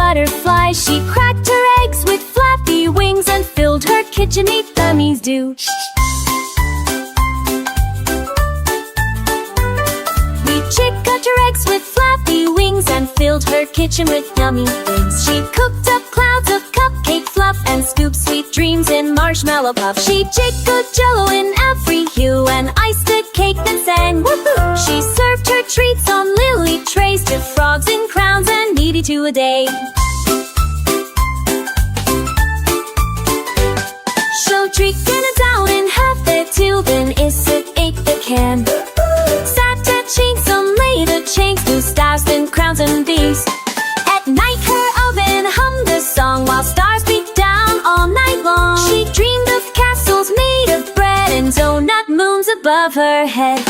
butterflies. She cracked her eggs with flappy wings and filled her kitchen with dummies do. Chick cut her eggs with flappy wings and filled her kitchen with yummy things. She cooked up clouds of cupcake fluff and scooped sweet dreams in marshmallow puff. She jiggled jello in every hue and iced a cake that sang woohoo. She served her treats on lily trays to frogs in crowns and needy to a day. She'll treat dinner down in half the tube and Isaac ate the can. Chinks on later chinks, blue stars, then crowns and bees. At night her oven hummed a song while stars beat down all night long. She dreamed of castles made of bread and donut moons above her head.